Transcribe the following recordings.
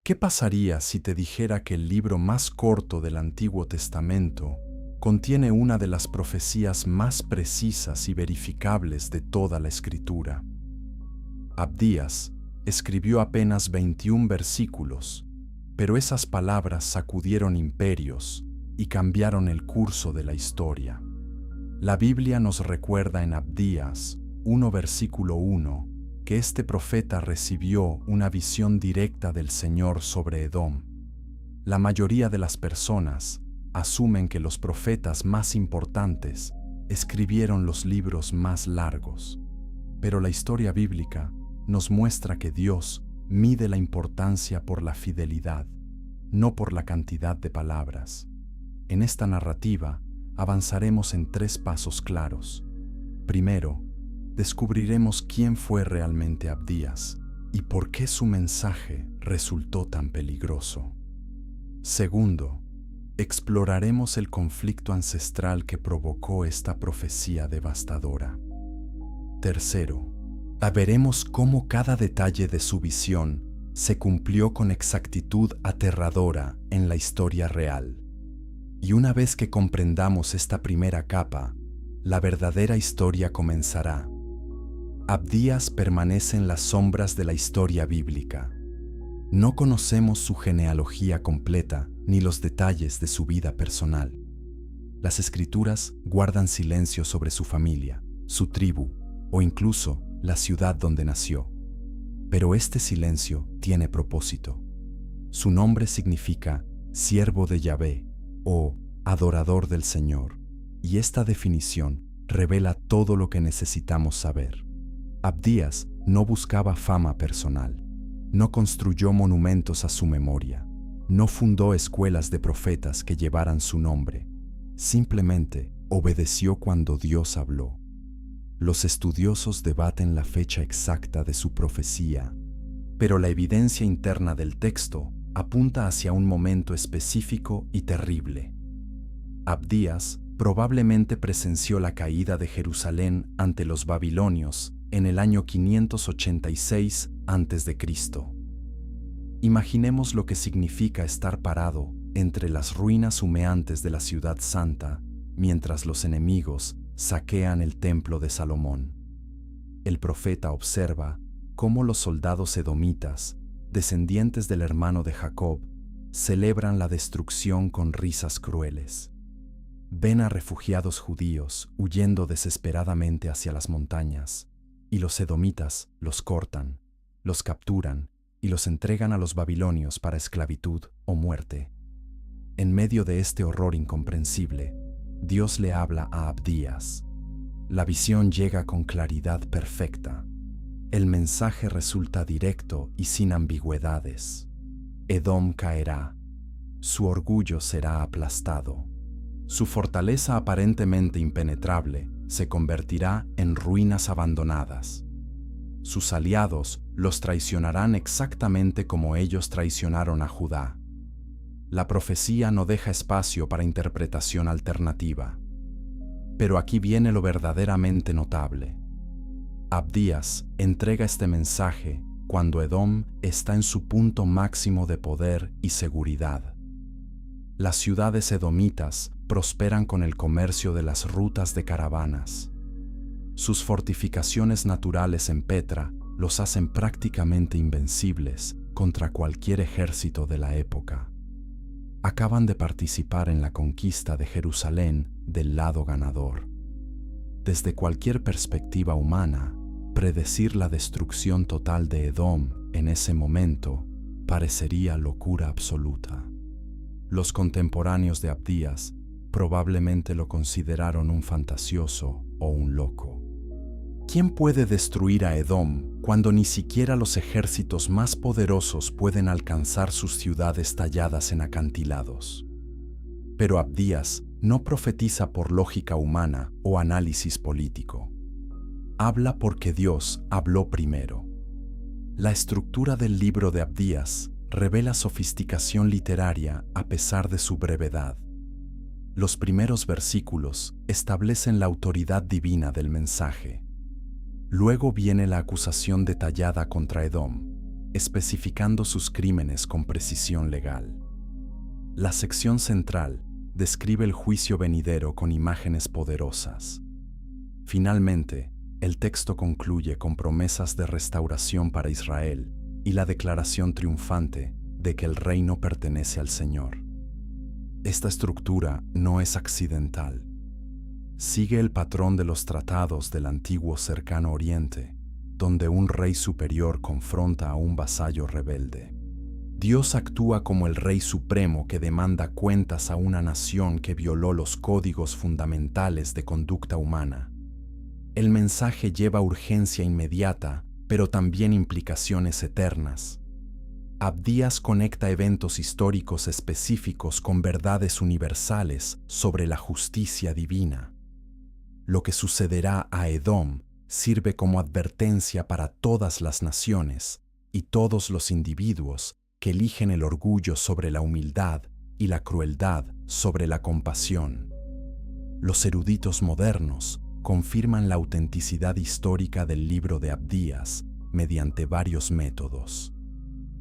¿Qué pasaría si te dijera que el libro más corto del Antiguo Testamento contiene una de las profecías más precisas y verificables de toda la Escritura? Abdías escribió apenas 21 versículos, pero esas palabras sacudieron imperios y cambiaron el curso de la historia. La Biblia nos recuerda en Abdías 1 versículo 1 que este profeta recibió una visión directa del Señor sobre Edom. La mayoría de las personas asumen que los profetas más importantes escribieron los libros más largos, pero la historia bíblica nos muestra que Dios mide la importancia por la fidelidad, no por la cantidad de palabras. En esta narrativa avanzaremos en 3 pasos claros. Primero, descubriremos quién fue realmente Abdías y por qué su mensaje resultó tan peligroso. Segundo, exploraremos el conflicto ancestral que provocó esta profecía devastadora. Tercero, veremos cómo cada detalle de su visión se cumplió con exactitud aterradora en la historia real. Y una vez que comprendamos esta primera capa, la verdadera historia comenzará. Abdías permanece en las sombras de la historia bíblica. No conocemos su genealogía completa ni los detalles de su vida personal. Las Escrituras guardan silencio sobre su familia, su tribu o incluso la ciudad donde nació. Pero este silencio tiene propósito. Su nombre significa siervo de Yahvé o adorador del Señor, y esta definición revela todo lo que necesitamos saber. Abdías no buscaba fama personal, no construyó monumentos a su memoria, no fundó escuelas de profetas que llevaran su nombre, simplemente obedeció cuando Dios habló. Los estudiosos debaten la fecha exacta de su profecía, pero la evidencia interna del texto apunta hacia un momento específico y terrible. Abdías probablemente presenció la caída de Jerusalén ante los babilonios en el año 586 a.C. Imaginemos lo que significa estar parado entre las ruinas humeantes de la ciudad santa mientras los enemigos saquean el templo de Salomón. El profeta observa cómo los soldados edomitas, descendientes del hermano de Jacob, celebran la destrucción con risas crueles. Ven a refugiados judíos huyendo desesperadamente hacia las montañas, y los edomitas los cortan, los capturan y los entregan a los babilonios para esclavitud o muerte. En medio de este horror incomprensible, Dios le habla a Abdías. La visión llega con claridad perfecta. El mensaje resulta directo y sin ambigüedades. Edom caerá. Su orgullo será aplastado. Su fortaleza aparentemente impenetrable se convertirá en ruinas abandonadas. Sus aliados los traicionarán exactamente como ellos traicionaron a Judá. La profecía no deja espacio para interpretación alternativa. Pero aquí viene lo verdaderamente notable. Abdías entrega este mensaje cuando Edom está en su punto máximo de poder y seguridad. Las ciudades edomitas prosperan con el comercio de las rutas de caravanas. Sus fortificaciones naturales en Petra los hacen prácticamente invencibles contra cualquier ejército de la época. Acaban de participar en la conquista de Jerusalén del lado ganador. Desde cualquier perspectiva humana, predecir la destrucción total de Edom en ese momento parecería locura absoluta. Los contemporáneos de Abdías probablemente lo consideraron un fantasioso o un loco. ¿Quién puede destruir a Edom cuando ni siquiera los ejércitos más poderosos pueden alcanzar sus ciudades talladas en acantilados? Pero Abdías no profetiza por lógica humana o análisis político. Habla porque Dios habló primero. La estructura del libro de Abdías revela sofisticación literaria a pesar de su brevedad. Los primeros versículos establecen la autoridad divina del mensaje. Luego viene la acusación detallada contra Edom. especificando sus crímenes con precisión legal. La sección central describe el juicio venidero con imágenes poderosas. Finalmente, el texto concluye con promesas de restauración para Israel y la declaración triunfante de que el reino pertenece al Señor. Esta estructura no es accidental. Sigue el patrón de los tratados del antiguo Cercano Oriente, donde un rey superior confronta a un vasallo rebelde. Dios actúa como el rey supremo que demanda cuentas a una nación que violó los códigos fundamentales de conducta humana. El mensaje lleva urgencia inmediata, pero también implicaciones eternas. Abdías conecta eventos históricos específicos con verdades universales sobre la justicia divina. Lo que sucederá a Edom sirve como advertencia para todas las naciones y todos los individuos que eligen el orgullo sobre la humildad y la crueldad sobre la compasión. Los eruditos modernos confirman la autenticidad histórica del libro de Abdías mediante varios métodos.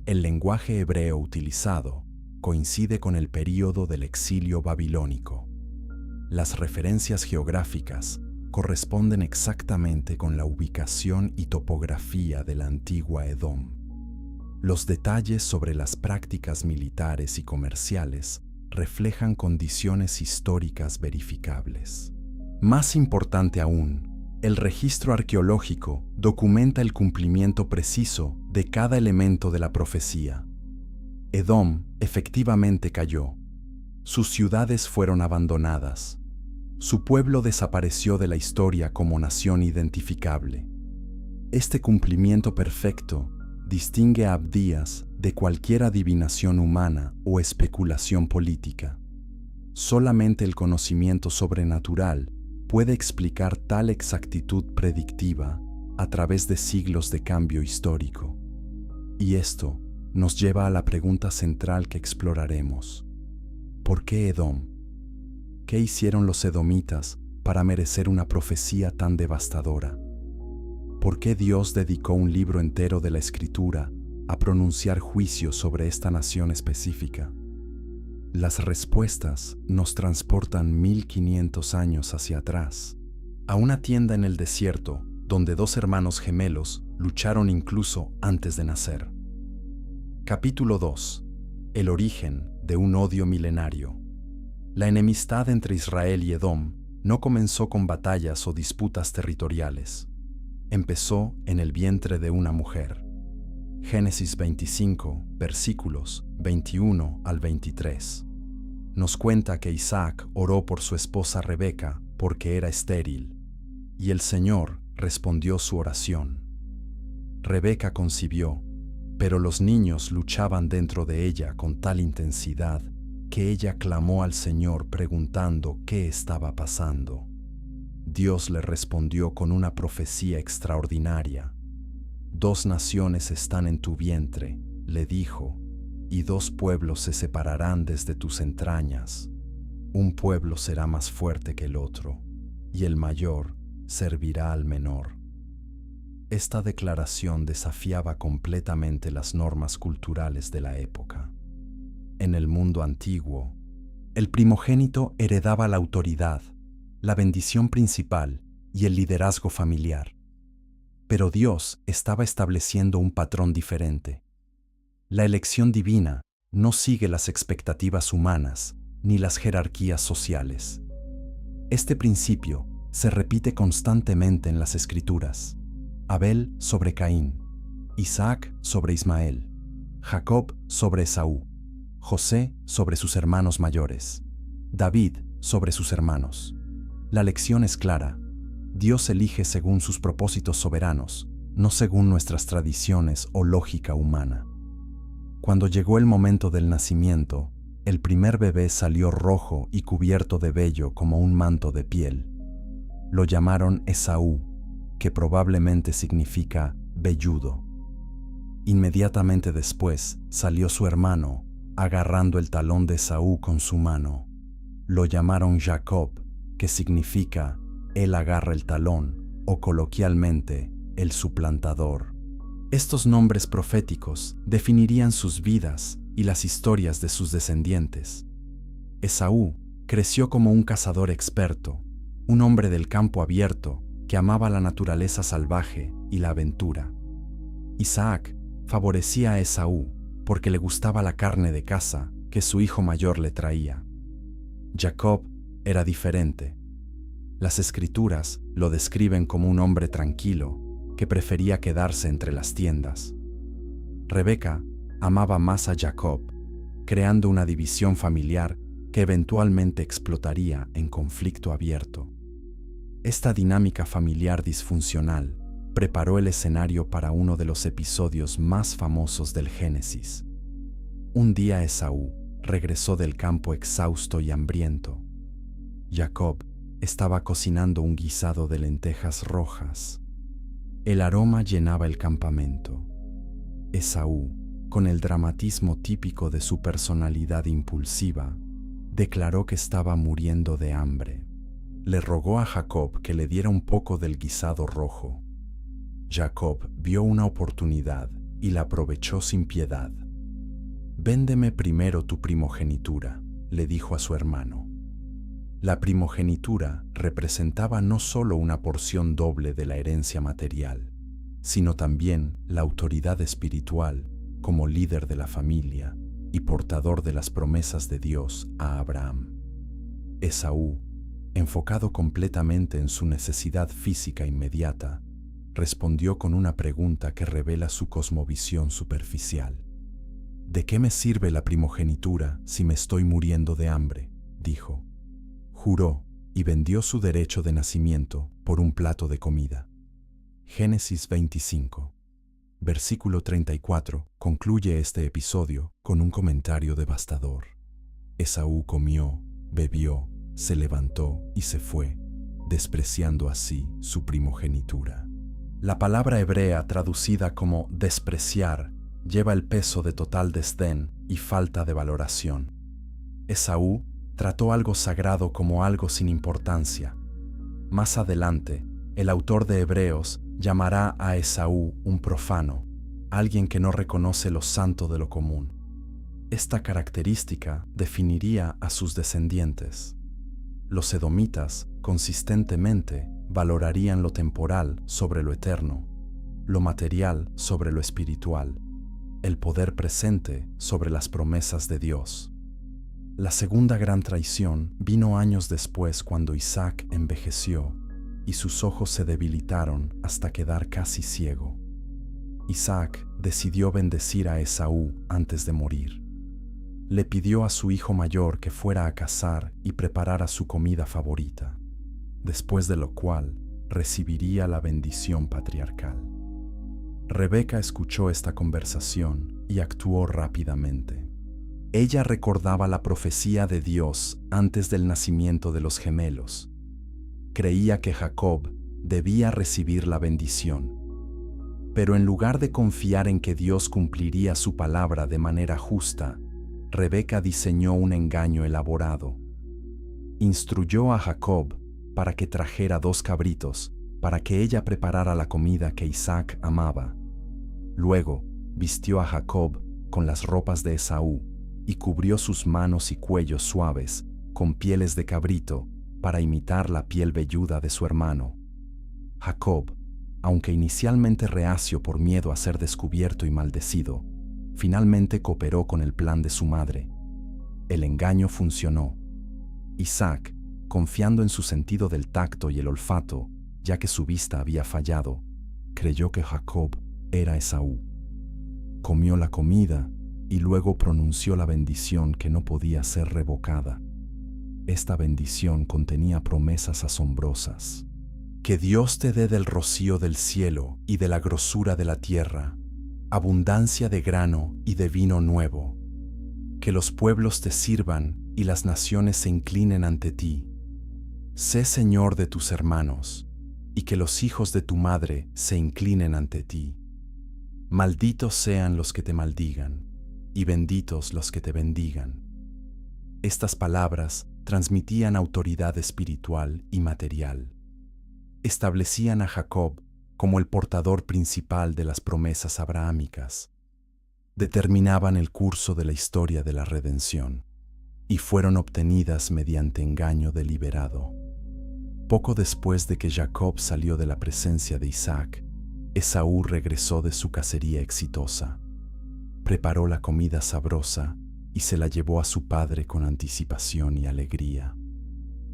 El lenguaje hebreo utilizado coincide con el período del exilio babilónico. Las referencias geográficas corresponden exactamente con la ubicación y topografía de la antigua Edom. Los detalles sobre las prácticas militares y comerciales reflejan condiciones históricas verificables. Más importante aún, el registro arqueológico documenta el cumplimiento preciso de cada elemento de la profecía. Edom efectivamente cayó. Sus ciudades fueron abandonadas. Su pueblo desapareció de la historia como nación identificable. Este cumplimiento perfecto distingue a Abdías de cualquier adivinación humana o especulación política. Solamente el conocimiento sobrenatural puede explicar tal exactitud predictiva a través de siglos de cambio histórico. Y esto nos lleva a la pregunta central que exploraremos. ¿Por qué Edom? ¿Qué hicieron los edomitas para merecer una profecía tan devastadora? ¿Por qué Dios dedicó un libro entero de la Escritura a pronunciar juicio sobre esta nación específica? Las respuestas nos transportan 1500 años hacia atrás, a una tienda en el desierto donde dos hermanos gemelos lucharon incluso antes de nacer. Capítulo 2. El origen de un odio milenario. La enemistad entre Israel y Edom no comenzó con batallas o disputas territoriales. Empezó en el vientre de una mujer. Génesis 25, versículos 21 al 23. Nos cuenta que Isaac oró por su esposa Rebeca porque era estéril, y el Señor respondió su oración. Rebeca concibió, pero los niños luchaban dentro de ella con tal intensidad que ella clamó al Señor preguntando qué estaba pasando. Dios le respondió con una profecía extraordinaria. 2 naciones están en tu vientre, le dijo, y 2 pueblos se separarán desde tus entrañas. Un pueblo será más fuerte que el otro, y el mayor servirá al menor. Esta declaración desafiaba completamente las normas culturales de la época. En el mundo antiguo, el primogénito heredaba la autoridad, la bendición principal y el liderazgo familiar. Pero Dios estaba estableciendo un patrón diferente. La elección divina no sigue las expectativas humanas ni las jerarquías sociales. Este principio se repite constantemente en las Escrituras. Abel sobre Caín, Isaac sobre Ismael, Jacob sobre Esaú, José sobre sus hermanos mayores, David sobre sus hermanos. La lección es clara. Dios elige según sus propósitos soberanos, no según nuestras tradiciones o lógica humana. Cuando llegó el momento del nacimiento, el primer bebé salió rojo y cubierto de vello como un manto de piel. Lo llamaron Esaú, que probablemente significa velludo. Inmediatamente después salió su hermano, agarrando el talón de Esaú con su mano. Lo llamaron Jacob, que significa él agarra el talón, o coloquialmente, el suplantador. Estos nombres proféticos definirían sus vidas y las historias de sus descendientes. Esaú creció como un cazador experto, un hombre del campo abierto que amaba la naturaleza salvaje y la aventura. Isaac favorecía a Esaú porque le gustaba la carne de caza que su hijo mayor le traía. Jacob era diferente. Las escrituras lo describen como un hombre tranquilo que prefería quedarse entre las tiendas. Rebeca amaba más a Jacob, creando una división familiar que eventualmente explotaría en conflicto abierto. Esta dinámica familiar disfuncional preparó el escenario para uno de los episodios más famosos del Génesis. Un día Esaú regresó del campo exhausto y hambriento. Jacob estaba cocinando un guisado de lentejas rojas. El aroma llenaba el campamento. Esaú, con el dramatismo típico de su personalidad impulsiva, declaró que estaba muriendo de hambre. Le rogó a Jacob que le diera un poco del guisado rojo. Jacob vio una oportunidad y la aprovechó sin piedad. «Véndeme primero tu primogenitura», le dijo a su hermano. La primogenitura representaba no solo una porción doble de la herencia material, sino también la autoridad espiritual como líder de la familia y portador de las promesas de Dios a Abraham. Esaú, enfocado completamente en su necesidad física inmediata, respondió con una pregunta que revela su cosmovisión superficial. «¿De qué me sirve la primogenitura si me estoy muriendo de hambre?», dijo. Juró y vendió su derecho de nacimiento por un plato de comida. Génesis 25, versículo 34, concluye este episodio con un comentario devastador. Esaú comió, bebió, se levantó y se fue, despreciando así su primogenitura. La palabra hebrea traducida como despreciar lleva el peso de total desdén y falta de valoración. Esaú trató algo sagrado como algo sin importancia. Más adelante, el autor de Hebreos llamará a Esaú un profano, alguien que no reconoce lo santo de lo común. Esta característica definiría a sus descendientes. Los edomitas, consistentemente, valorarían lo temporal sobre lo eterno, lo material sobre lo espiritual, el poder presente sobre las promesas de Dios. La segunda gran traición vino años después cuando Isaac envejeció y sus ojos se debilitaron hasta quedar casi ciego. Isaac decidió bendecir a Esaú antes de morir. Le pidió a su hijo mayor que fuera a cazar y preparara su comida favorita, después de lo cual recibiría la bendición patriarcal. Rebeca escuchó esta conversación y actuó rápidamente. Ella recordaba la profecía de Dios antes del nacimiento de los gemelos. Creía que Jacob debía recibir la bendición. Pero en lugar de confiar en que Dios cumpliría su palabra de manera justa, Rebeca diseñó un engaño elaborado. Instruyó a Jacob para que trajera 2 cabritos para que ella preparara la comida que Isaac amaba. Luego vistió a Jacob con las ropas de Esaú y cubrió sus manos y cuello suaves con pieles de cabrito para imitar la piel velluda de su hermano. Jacob, aunque inicialmente reacio por miedo a ser descubierto y maldecido, finalmente cooperó con el plan de su madre. El engaño funcionó. Isaac, confiando en su sentido del tacto y el olfato, ya que su vista había fallado, creyó que Jacob era Esaú. Comió la comida y luego pronunció la bendición que no podía ser revocada. Esta bendición contenía promesas asombrosas. Que Dios te dé del rocío del cielo y de la grosura de la tierra, abundancia de grano y de vino nuevo. Que los pueblos te sirvan y las naciones se inclinen ante ti. Sé Señor de tus hermanos, y que los hijos de tu madre se inclinen ante ti. Malditos sean los que te maldigan, y benditos los que te bendigan. Estas palabras transmitían autoridad espiritual y material. Establecían a Jacob como el portador principal de las promesas abrahámicas, determinaban el curso de la historia de la redención y fueron obtenidas mediante engaño deliberado. Poco después de que Jacob salió de la presencia de Isaac, Esaú regresó de su cacería exitosa. Preparó la comida sabrosa y se la llevó a su padre con anticipación y alegría.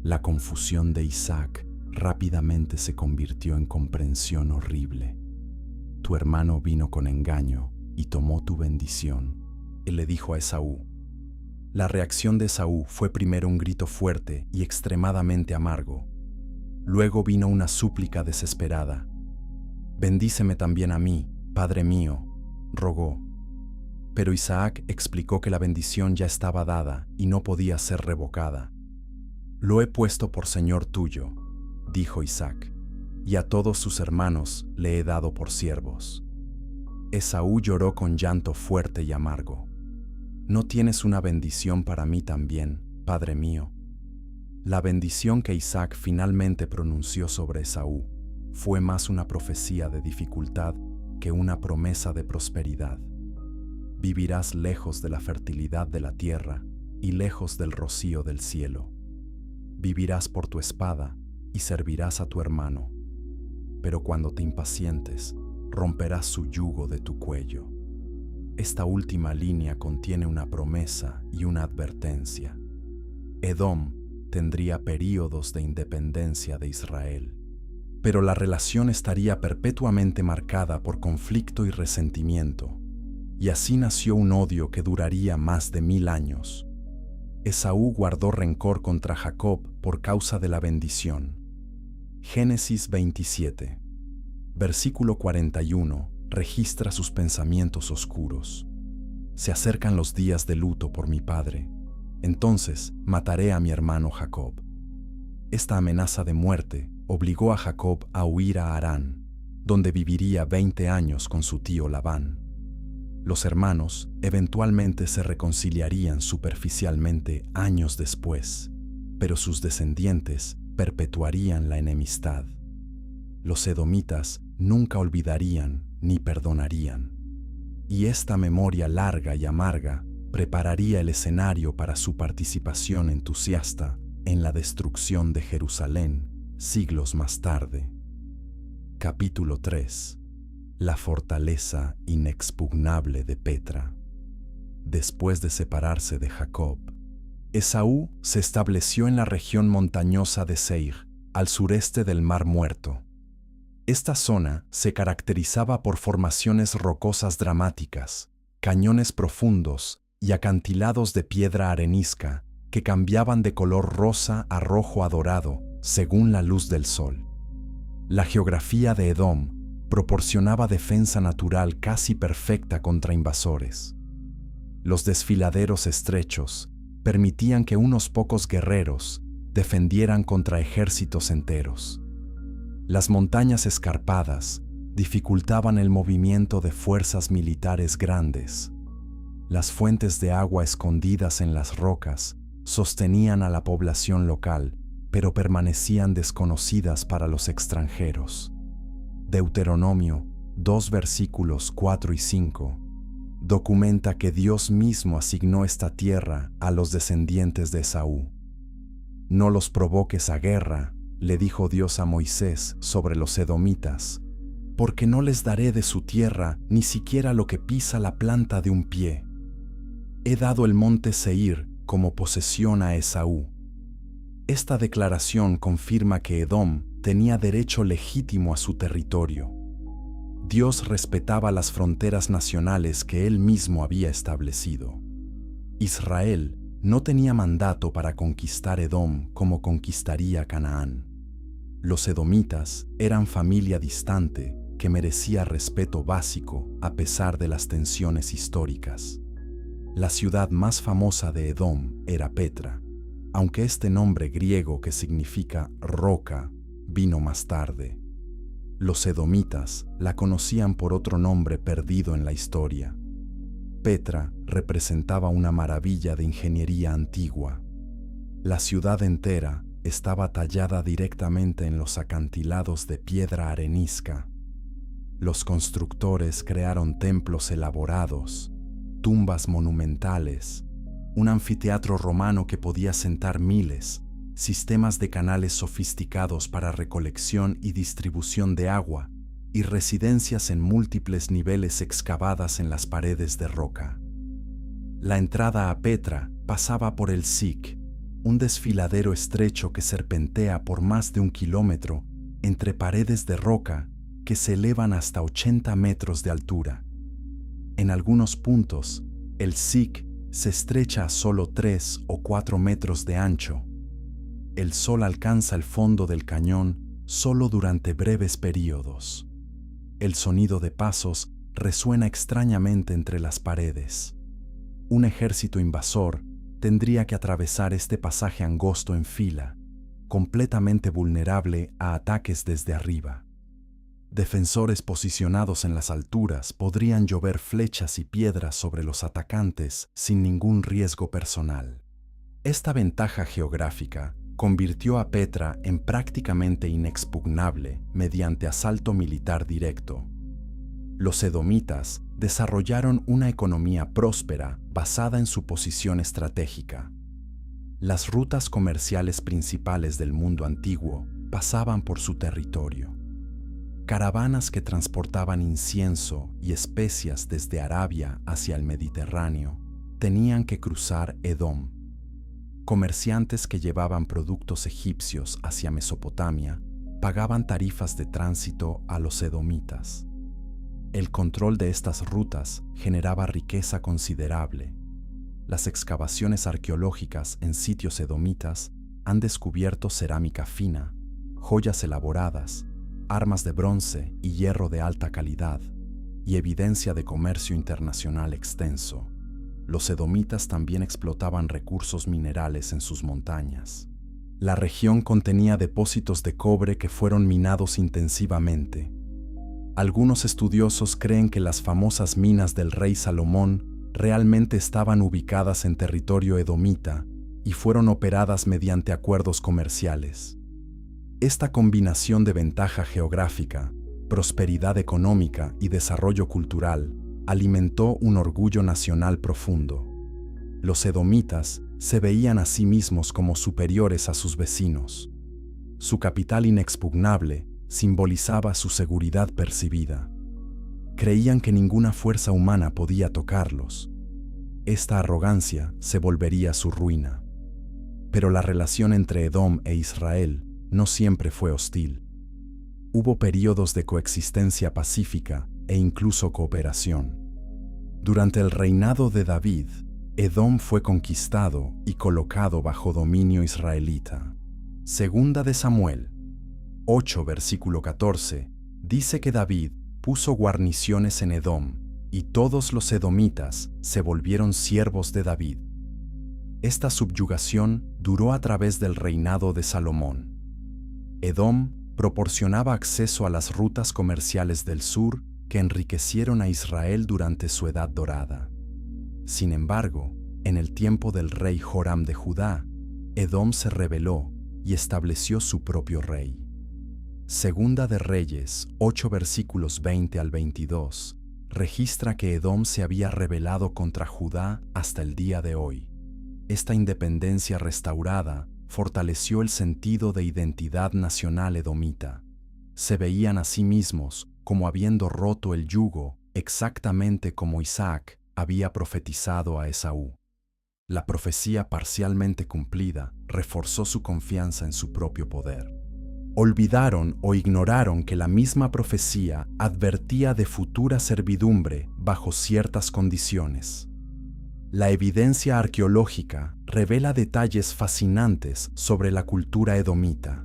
La confusión de Isaac rápidamente se convirtió en comprensión horrible. Tu hermano vino con engaño y tomó tu bendición, él le dijo a Esaú. La reacción de Esaú fue primero un grito fuerte y extremadamente amargo. Luego vino una súplica desesperada. Bendíceme también a mí, padre mío, rogó. Pero Isaac explicó que la bendición ya estaba dada y no podía ser revocada. Lo he puesto por señor tuyo, dijo Isaac, y a todos sus hermanos le he dado por siervos. Esaú lloró con llanto fuerte y amargo. ¿No tienes una bendición para mí también, padre mío? La bendición que Isaac finalmente pronunció sobre Esaú fue más una profecía de dificultad que una promesa de prosperidad. Vivirás lejos de la fertilidad de la tierra y lejos del rocío del cielo. Vivirás por tu espada y servirás a tu hermano. Pero cuando te impacientes, romperás su yugo de tu cuello. Esta última línea contiene una promesa y una advertencia. Edom tendría períodos de independencia de Israel, pero la relación estaría perpetuamente marcada por conflicto y resentimiento, y así nació un odio que duraría más de 1000 años. Esaú guardó rencor contra Jacob por causa de la bendición. Génesis 27, versículo 41, registra sus pensamientos oscuros. Se acercan los días de luto por mi padre. Entonces mataré a mi hermano Jacob. Esta amenaza de muerte obligó a Jacob a huir a Harán, donde viviría 20 años con su tío Labán. Los hermanos eventualmente se reconciliarían superficialmente años después, pero sus descendientes perpetuarían la enemistad. Los edomitas nunca olvidarían ni perdonarían, y esta memoria larga y amarga prepararía el escenario para su participación entusiasta en la destrucción de Jerusalén siglos más tarde. Capítulo 3. La fortaleza inexpugnable de Petra. Después de separarse de Jacob, Esaú se estableció en la región montañosa de Seir, al sureste del Mar Muerto. Esta zona se caracterizaba por formaciones rocosas dramáticas, cañones profundos y acantilados de piedra arenisca que cambiaban de color rosa a rojo a dorado según la luz del sol. La geografía de Edom proporcionaba defensa natural casi perfecta contra invasores. Los desfiladeros estrechos permitían que unos pocos guerreros defendieran contra ejércitos enteros. Las montañas escarpadas dificultaban el movimiento de fuerzas militares grandes. Las fuentes de agua escondidas en las rocas sostenían a la población local, pero permanecían desconocidas para los extranjeros. Deuteronomio 2 versículos 4 y 5 documenta que Dios mismo asignó esta tierra a los descendientes de Esaú. No los provoques a guerra, le dijo Dios a Moisés sobre los edomitas, porque no les daré de su tierra ni siquiera lo que pisa la planta de un pie. He dado el monte Seir como posesión a Esaú. Esta declaración confirma que Edom tenía derecho legítimo a su territorio. Dios respetaba las fronteras nacionales que él mismo había establecido. Israel no tenía mandato para conquistar Edom como conquistaría Canaán. Los edomitas eran familia distante que merecía respeto básico a pesar de las tensiones históricas. La ciudad más famosa de Edom era Petra, aunque este nombre griego que significa roca vino más tarde. Los edomitas la conocían por otro nombre perdido en la historia. Petra representaba una maravilla de ingeniería antigua. La ciudad entera estaba tallada directamente en los acantilados de piedra arenisca, Los constructores crearon templos elaborados, tumbas monumentales, un anfiteatro romano que podía sentar miles, sistemas de canales sofisticados para recolección y distribución de agua, y residencias en múltiples niveles excavadas en las paredes de roca. La entrada a Petra pasaba por el Siq, un desfiladero estrecho que serpentea por más de 1 kilómetro entre paredes de roca que se elevan hasta 80 metros de altura. En algunos puntos, el Siq se estrecha a solo 3 o 4 metros de ancho. El sol alcanza el fondo del cañón solo durante breves períodos. El sonido de pasos resuena extrañamente entre las paredes. Un ejército invasor tendría que atravesar este pasaje angosto en fila, completamente vulnerable a ataques desde arriba. Defensores posicionados en las alturas podrían llover flechas y piedras sobre los atacantes sin ningún riesgo personal. Esta ventaja geográfica convirtió a Petra en prácticamente inexpugnable mediante asalto militar directo. Los edomitas desarrollaron una economía próspera basada en su posición estratégica. Las rutas comerciales principales del mundo antiguo pasaban por su territorio. Caravanas que transportaban incienso y especias desde Arabia hacia el Mediterráneo tenían que cruzar Edom. Comerciantes que llevaban productos egipcios hacia Mesopotamia pagaban tarifas de tránsito a los edomitas. El control de estas rutas generaba riqueza considerable. Las excavaciones arqueológicas en sitios edomitas han descubierto cerámica fina, joyas elaboradas, armas de bronce y hierro de alta calidad, y evidencia de comercio internacional extenso. Los edomitas también explotaban recursos minerales en sus montañas. La región contenía depósitos de cobre que fueron minados intensivamente. Algunos estudiosos creen que las famosas minas del rey Salomón realmente estaban ubicadas en territorio edomita y fueron operadas mediante acuerdos comerciales. Esta combinación de ventaja geográfica, prosperidad económica y desarrollo cultural alimentó un orgullo nacional profundo. Los edomitas se veían a sí mismos como superiores a sus vecinos. Su capital inexpugnable simbolizaba su seguridad percibida. Creían que ninguna fuerza humana podía tocarlos. Esta arrogancia se volvería su ruina. Pero la relación entre Edom e Israel no siempre fue hostil. Hubo períodos de coexistencia pacífica e incluso cooperación. Durante el reinado de David, Edom fue conquistado y colocado bajo dominio israelita. Segunda de Samuel 8, versículo 14, dice que David puso guarniciones en Edom, y todos los edomitas se volvieron siervos de David. Esta subyugación duró a través del reinado de Salomón. Edom proporcionaba acceso a las rutas comerciales del sur que enriquecieron a Israel durante su Edad Dorada. Sin embargo, en el tiempo del rey Joram de Judá, Edom se rebeló y estableció su propio rey. Segunda de Reyes 8, versículos 20 al 22, registra que Edom se había rebelado contra Judá hasta el día de hoy. Esta independencia restaurada fortaleció el sentido de identidad nacional edomita. Se veían a sí mismos como habiendo roto el yugo, exactamente como Isaac había profetizado a Esaú. La profecía parcialmente cumplida reforzó su confianza en su propio poder. Olvidaron o ignoraron que la misma profecía advertía de futura servidumbre bajo ciertas condiciones. La evidencia arqueológica revela detalles fascinantes sobre la cultura edomita.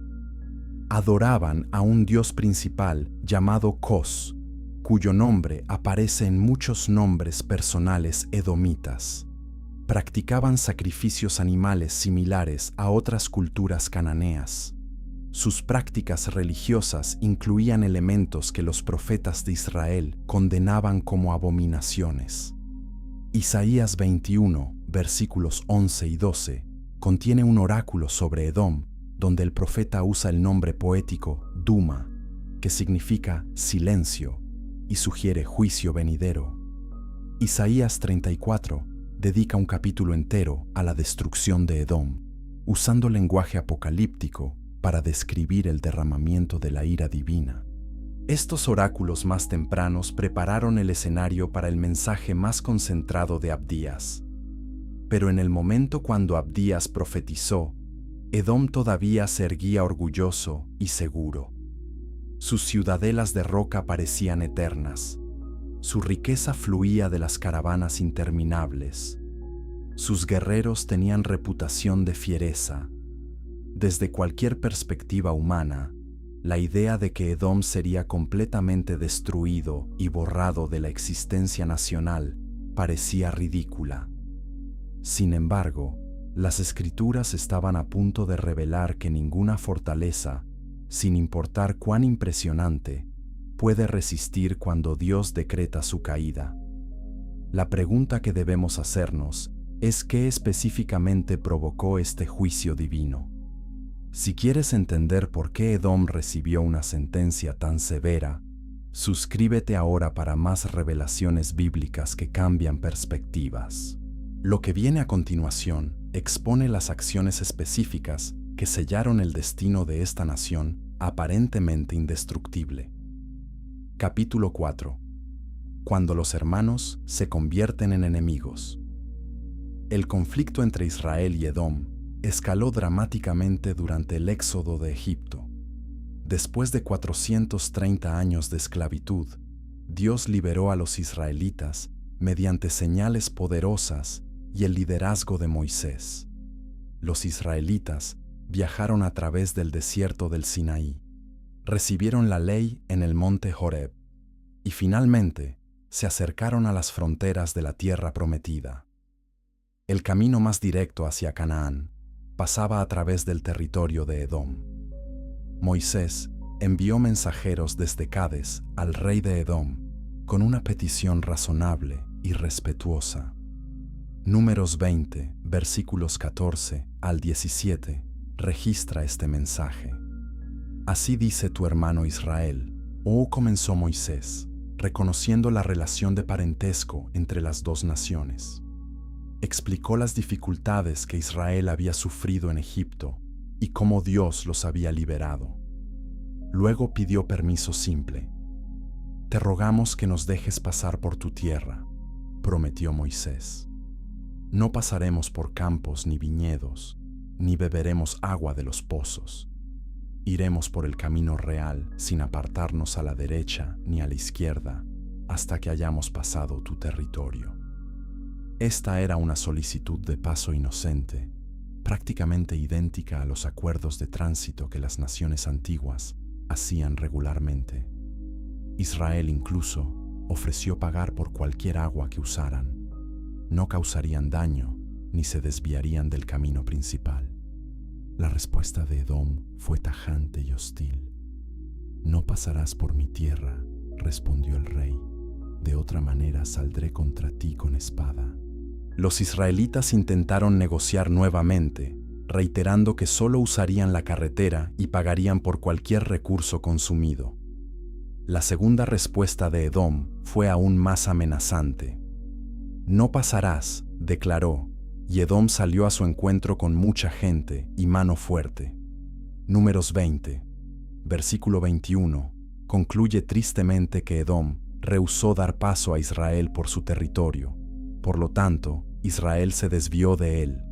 Adoraban a un dios principal llamado Kos, cuyo nombre aparece en muchos nombres personales edomitas. Practicaban sacrificios animales similares a otras culturas cananeas. Sus prácticas religiosas incluían elementos que los profetas de Israel condenaban como abominaciones. Isaías 21, versículos 11 y 12, contiene un oráculo sobre Edom, donde el profeta usa el nombre poético Duma, que significa silencio, y sugiere juicio venidero. Isaías 34 dedica un capítulo entero a la destrucción de Edom, usando lenguaje apocalíptico para describir el derramamiento de la ira divina. Estos oráculos más tempranos prepararon el escenario para el mensaje más concentrado de Abdías. Pero en el momento cuando Abdías profetizó, Edom todavía se erguía orgulloso y seguro. Sus ciudadelas de roca parecían eternas. Su riqueza fluía de las caravanas interminables. Sus guerreros tenían reputación de fiereza. Desde cualquier perspectiva humana, la idea de que Edom sería completamente destruido y borrado de la existencia nacional parecía ridícula. Sin embargo, las Escrituras estaban a punto de revelar que ninguna fortaleza, sin importar cuán impresionante, puede resistir cuando Dios decreta su caída. La pregunta que debemos hacernos es qué específicamente provocó este juicio divino. Si quieres entender por qué Edom recibió una sentencia tan severa, suscríbete ahora para más revelaciones bíblicas que cambian perspectivas. Lo que viene a continuación expone las acciones específicas que sellaron el destino de esta nación aparentemente indestructible. Capítulo 4. Cuando los hermanos se convierten en enemigos. El conflicto entre Israel y Edom escaló dramáticamente durante el éxodo de Egipto. Después de 430 años de esclavitud, Dios liberó a los israelitas mediante señales poderosas y el liderazgo de Moisés. Los israelitas viajaron a través del desierto del Sinaí, recibieron la ley en el monte Horeb y finalmente se acercaron a las fronteras de la tierra prometida. El camino más directo hacia Canaán pasaba a través del territorio de Edom. Moisés envió mensajeros desde Cades al rey de Edom con una petición razonable y respetuosa. Números 20, versículos 14 al 17, registra este mensaje. Así dice tu hermano Israel, comenzó Moisés, reconociendo la relación de parentesco entre las dos naciones. Explicó las dificultades que Israel había sufrido en Egipto y cómo Dios los había liberado. Luego pidió permiso simple. Te rogamos que nos dejes pasar por tu tierra, prometió Moisés. No pasaremos por campos ni viñedos, ni beberemos agua de los pozos. Iremos por el camino real sin apartarnos a la derecha ni a la izquierda hasta que hayamos pasado tu territorio. Esta era una solicitud de paso inocente, prácticamente idéntica a los acuerdos de tránsito que las naciones antiguas hacían regularmente. Israel incluso ofreció pagar por cualquier agua que usaran. No causarían daño ni se desviarían del camino principal. La respuesta de Edom fue tajante y hostil. No pasarás por mi tierra, respondió el rey. De otra manera saldré contra ti con espada. Los israelitas intentaron negociar nuevamente, reiterando que solo usarían la carretera y pagarían por cualquier recurso consumido. La segunda respuesta de Edom fue aún más amenazante. No pasarás, declaró, y Edom salió a su encuentro con mucha gente y mano fuerte. Números 20, versículo 21, concluye tristemente que Edom rehusó dar paso a Israel por su territorio. Por lo tanto, Israel se desvió de él.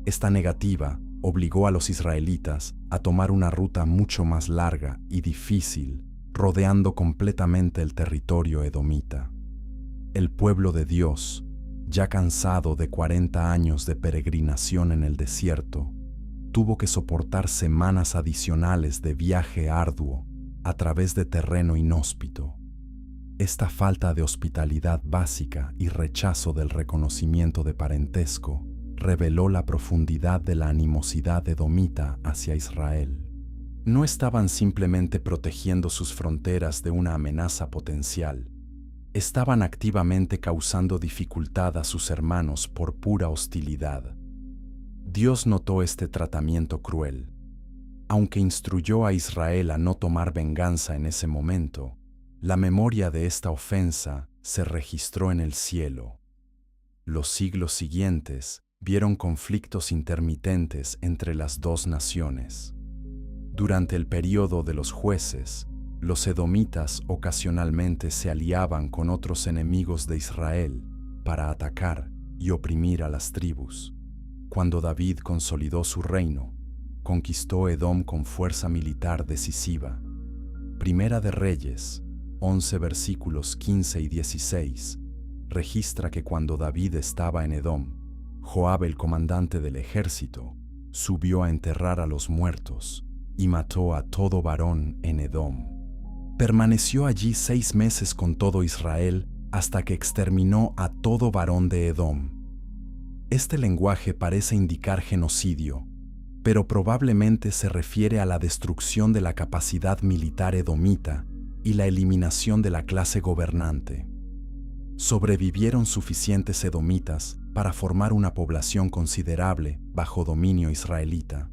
Esta negativa obligó a los israelitas a tomar una ruta mucho más larga y difícil, rodeando completamente el territorio edomita. El pueblo de Dios, ya cansado de 40 años de peregrinación en el desierto, tuvo que soportar semanas adicionales de viaje arduo a través de terreno inhóspito. Esta falta de hospitalidad básica y rechazo del reconocimiento de parentesco reveló la profundidad de la animosidad edomita hacia Israel. No estaban simplemente protegiendo sus fronteras de una amenaza potencial, estaban activamente causando dificultad a sus hermanos por pura hostilidad. Dios notó este tratamiento cruel. Aunque instruyó a Israel a no tomar venganza en ese momento, La memoria de esta ofensa se registró en el cielo. Los siglos siguientes vieron conflictos intermitentes entre las dos naciones. Durante el período de los jueces, los edomitas ocasionalmente se aliaban con otros enemigos de Israel para atacar y oprimir a las tribus. Cuando David consolidó su reino, conquistó Edom con fuerza militar decisiva. Primera de Reyes 11 versículos 15 y 16 registra que cuando David estaba en Edom, Joab, el comandante del ejército, subió a enterrar a los muertos y mató a todo varón en Edom. Permaneció allí 6 meses con todo Israel hasta que exterminó a todo varón de Edom. Este lenguaje parece indicar genocidio, pero probablemente se refiere a la destrucción de la capacidad militar edomita y la eliminación de la clase gobernante. Sobrevivieron suficientes edomitas para formar una población considerable bajo dominio israelita.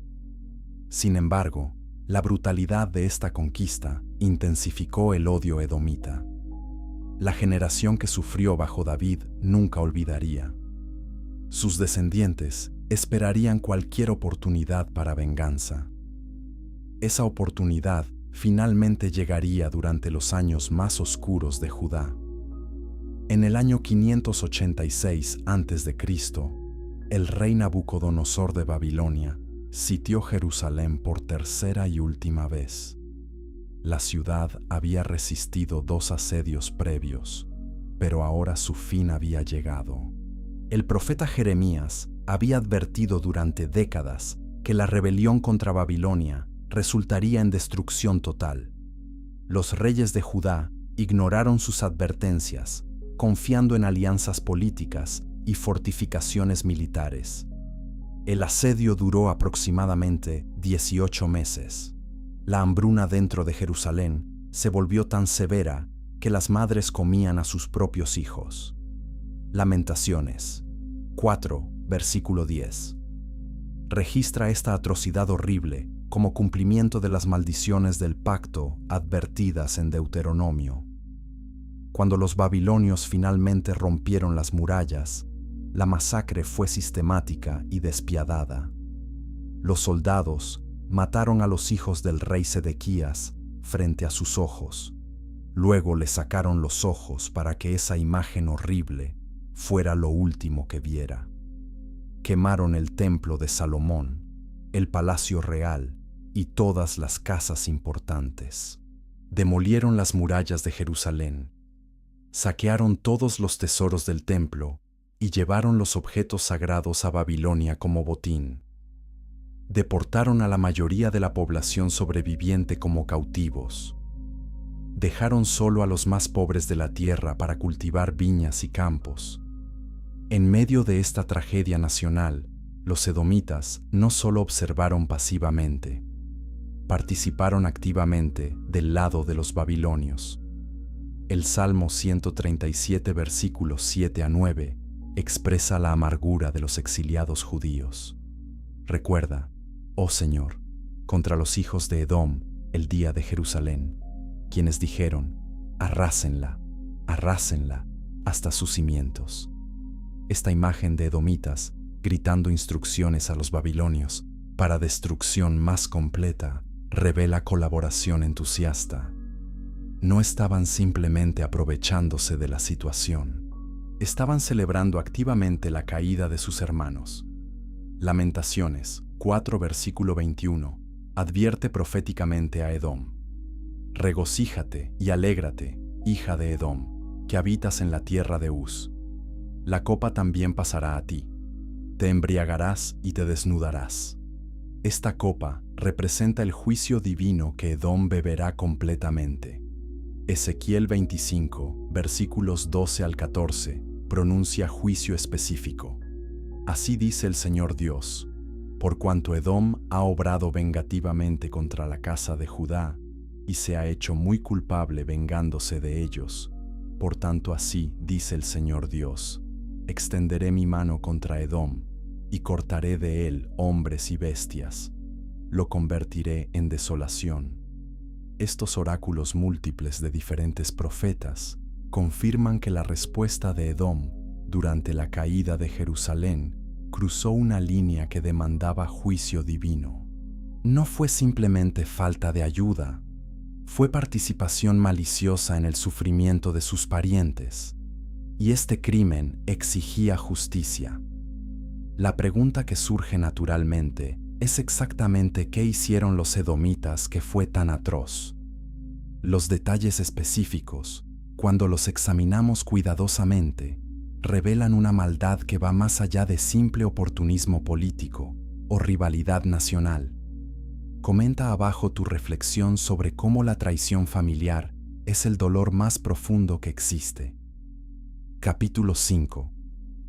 Sin embargo, la brutalidad de esta conquista intensificó el odio edomita. La generación que sufrió bajo David nunca olvidaría. Sus descendientes esperarían cualquier oportunidad para venganza. Esa oportunidad finalmente llegaría durante los años más oscuros de Judá. En el año 586 a.C., el rey Nabucodonosor de Babilonia sitió Jerusalén por tercera y última vez. La ciudad había resistido 2 asedios previos, pero ahora su fin había llegado. El profeta Jeremías había advertido durante décadas que la rebelión contra Babilonia resultaría en destrucción total. Los reyes de Judá ignoraron sus advertencias, confiando en alianzas políticas y fortificaciones militares. El asedio duró aproximadamente 18 meses. La hambruna dentro de Jerusalén se volvió tan severa que las madres comían a sus propios hijos. Lamentaciones 4, versículo 10. Registra esta atrocidad horrible como cumplimiento de las maldiciones del pacto advertidas en Deuteronomio. Cuando los babilonios finalmente rompieron las murallas, la masacre fue sistemática y despiadada. Los soldados mataron a los hijos del rey Sedequías frente a sus ojos. Luego le sacaron los ojos para que esa imagen horrible fuera lo último que viera. Quemaron el templo de Salomón, el palacio real y todas las casas importantes. Demolieron las murallas de Jerusalén. Saquearon todos los tesoros del templo y llevaron los objetos sagrados a Babilonia como botín. Deportaron a la mayoría de la población sobreviviente como cautivos. Dejaron solo a los más pobres de la tierra para cultivar viñas y campos. En medio de esta tragedia nacional, los edomitas no solo observaron pasivamente, participaron activamente del lado de los babilonios. El Salmo 137, versículos 7 a 9, expresa la amargura de los exiliados judíos. Recuerda, oh Señor, contra los hijos de Edom el día de Jerusalén, quienes dijeron, arrásenla, arrásenla hasta sus cimientos. Esta imagen de edomitas gritando instrucciones a los babilonios para destrucción más completa revela colaboración entusiasta. No estaban simplemente aprovechándose de la situación. Estaban celebrando activamente la caída de sus hermanos. Lamentaciones 4, versículo 21, advierte proféticamente a Edom. Regocíjate y alégrate, hija de Edom, que habitas en la tierra de Uz. La copa también pasará a ti. Te embriagarás y te desnudarás. Esta copa representa el juicio divino que Edom beberá completamente. Ezequiel 25, versículos 12 al 14, pronuncia juicio específico. Así dice el Señor Dios, por cuanto Edom ha obrado vengativamente contra la casa de Judá, y se ha hecho muy culpable vengándose de ellos. Por tanto así dice el Señor Dios, extenderé mi mano contra Edom, y cortaré de él hombres y bestias. Lo convertiré en desolación. Estos oráculos múltiples de diferentes profetas confirman que la respuesta de Edom durante la caída de Jerusalén cruzó una línea que demandaba juicio divino. No fue simplemente falta de ayuda, fue participación maliciosa en el sufrimiento de sus parientes, y este crimen exigía justicia. La pregunta que surge naturalmente es exactamente qué hicieron los edomitas que fue tan atroz. Los detalles específicos, cuando los examinamos cuidadosamente, revelan una maldad que va más allá de simple oportunismo político o rivalidad nacional. Comenta abajo tu reflexión sobre cómo la traición familiar es el dolor más profundo que existe. Capítulo 5.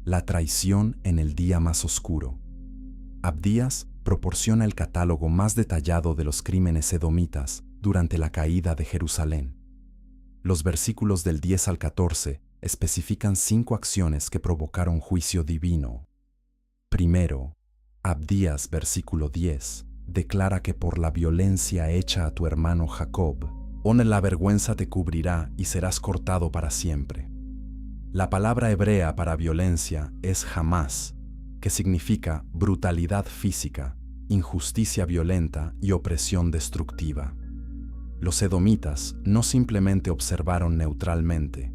La traición en el día más oscuro. Abdías proporciona el catálogo más detallado de los crímenes edomitas durante la caída de Jerusalén. Los versículos del 10 al 14 especifican 5 acciones que provocaron juicio divino. Primero, Abdías, versículo 10, declara que por la violencia hecha a tu hermano Jacob, la vergüenza te cubrirá y serás cortado para siempre. La palabra hebrea para violencia es hamás, que significa brutalidad física, injusticia violenta y opresión destructiva. Los edomitas no simplemente observaron neutralmente,